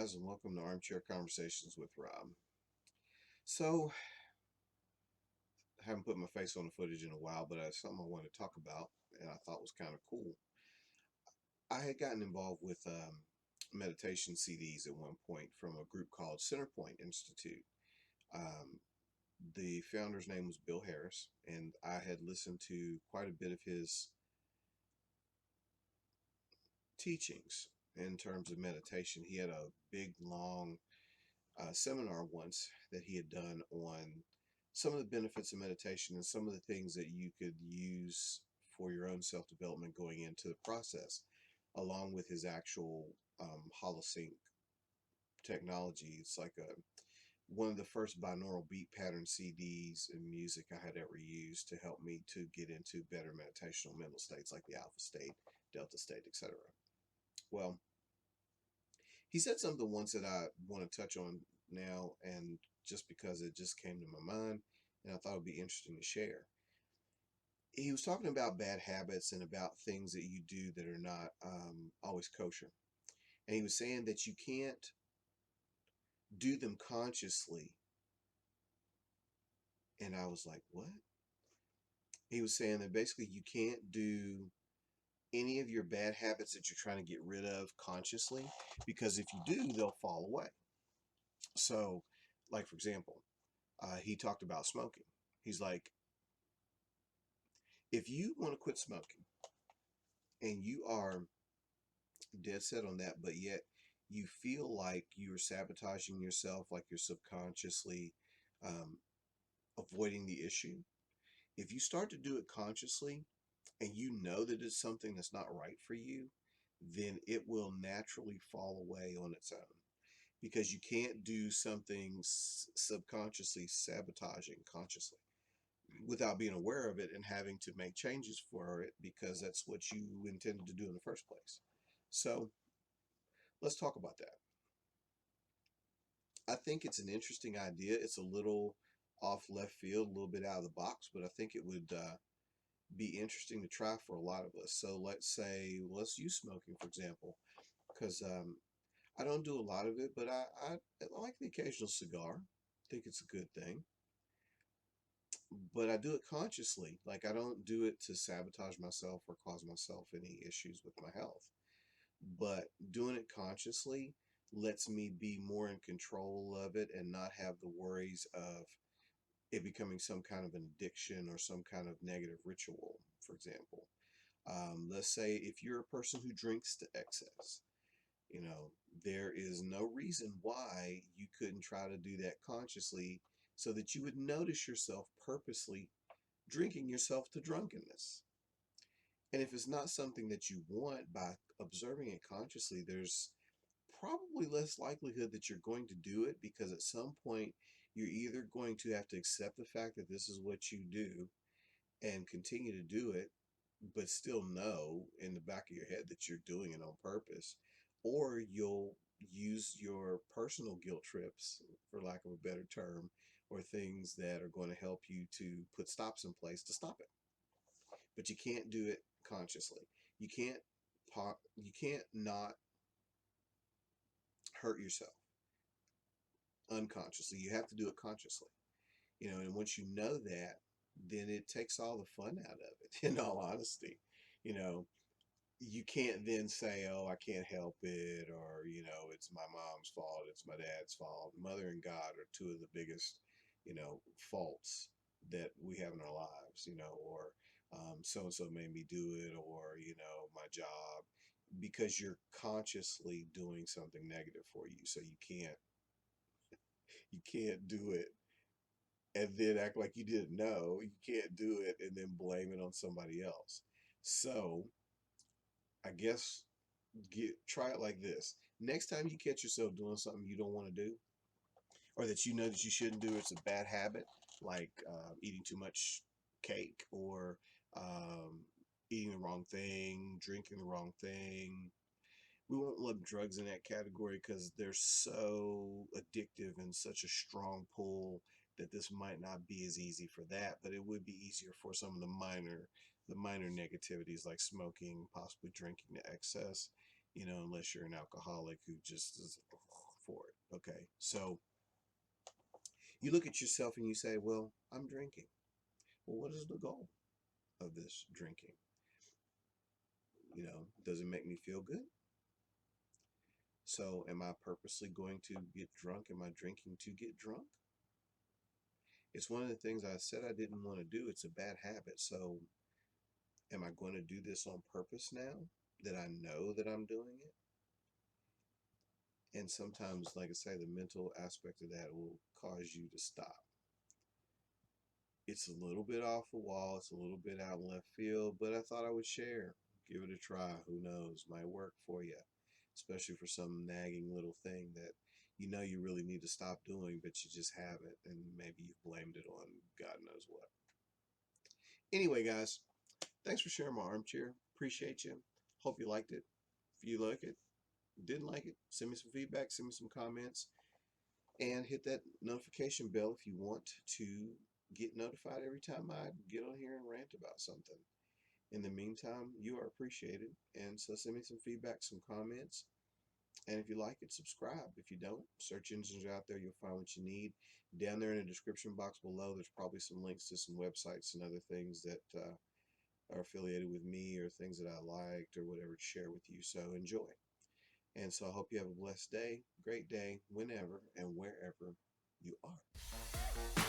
guys, and welcome to Armchair Conversations with Rob. So, I haven't put my face on the footage in a while, but it's something I wanted to talk about, and I thought was kind of cool. I had gotten involved with meditation CDs at one point from a group called Centerpoint Institute. Um, the founder's name was Bill Harris, and I had listened to quite a bit of his teachings in terms of meditation. He had a big, long seminar once that he had done on some of the benefits of meditation and some of the things that you could use for your own self development going into the process, along with his actual holosync technology. It's like one of the first binaural beat pattern CDs and music I had ever used to help me to get into better meditational mental states like the alpha state, delta state, etc. Well, he said something once that I want to touch on now, and just because it just came to my mind, and I thought it would be interesting to share. He was talking about bad habits and about things that you do that are not always kosher. And he was saying that you can't do them consciously. And I was like, what? He was saying that basically you can't do any of your bad habits that you're trying to get rid of consciously, because if you do, they'll fall away. So, like, for example, he talked about smoking. He's like, if you want to quit smoking and you are dead set on that, but yet you feel like you're sabotaging yourself, like you're subconsciously um, avoiding the issue, if you start to do it consciously and you know that it's something that's not right for you, then it will naturally fall away on its own, because you can't do something subconsciously sabotaging consciously without being aware of it and having to make changes for it, because that's what you intended to do in the first place. So let's talk about that. I think it's an interesting idea. It's a little off left field, a little bit out of the box, but I think it would be interesting to try for a lot of us. So let's use smoking, for example, because I don't do a lot of it, but I like the occasional cigar. I think it's a good thing. But I do it consciously. Like, I don't do it to sabotage myself or cause myself any issues with my health. But doing it consciously lets me be more in control of it and not have the worries of it becoming some kind of an addiction or some kind of negative ritual, for example. Let's say if you're a person who drinks to excess, you know, there is no reason why you couldn't try to do that consciously, so that you would notice yourself purposely drinking yourself to drunkenness. And if it's not something that you want, by observing it consciously, there's probably less likelihood that you're going to do it, because at some point you're either going to have to accept the fact that this is what you do and continue to do it, but still know in the back of your head that you're doing it on purpose, or you'll use your personal guilt trips, for lack of a better term, or things that are going to help you to put stops in place to stop it. But you can't do it consciously. You can't you can't not hurt yourself unconsciously. You have to do it consciously. And once you know that, then it takes all the fun out of it. In all honesty, you know, you can't then say, "Oh, I can't help it," or "It's my mom's fault, it's my dad's fault." Mother and God are two of the biggest, faults that we have in our lives. Or so and so made me do it, or my job, because you're consciously doing something negative for you. So you can't do it and then act like you didn't know. You can't do it and then blame it on somebody else. So I guess try it like this. Next time you catch yourself doing something you don't want to do, or that you know that you shouldn't do, it's a bad habit, like eating too much cake, or um, eating the wrong thing, drinking the wrong thing. We won't lump drugs in that category because they're so addictive and such a strong pull that this might not be as easy for that, but it would be easier for some of the minor negativities, like smoking, possibly drinking to excess, unless you're an alcoholic who just is for it. Okay. So you look at yourself and you say, well, I'm drinking. Well, what is the goal of this drinking? Does it make me feel good? So am I purposely going to get drunk? Am I drinking to get drunk? It's one of the things I said I didn't want to do. It's a bad habit. So am I going to do this on purpose now that I know that I'm doing it? And sometimes, like I say, the mental aspect of that will cause you to stop. It's a little bit off the wall. It's a little bit out in left field, but I thought I would share. Give it a try. Who knows? Might work for you, especially for some nagging little thing that you really need to stop doing, but you just haven't, and maybe you've blamed it on God knows what. Anyway, guys, thanks for sharing my armchair. Appreciate you. Hope you liked it. If you like it, didn't like it, send me some feedback, send me some comments, and hit that notification bell if you want to get notified every time I get on here and rant about something. In the meantime, you are appreciated, and so send me some feedback, some comments, and if you like it, subscribe. If you don't, search engines are out there. You'll find what you need. Down there in the description box below, there's probably some links to some websites and other things that are affiliated with me or things that I liked or whatever to share with you. So enjoy. And so I hope you have a blessed day, great day, whenever and wherever you are.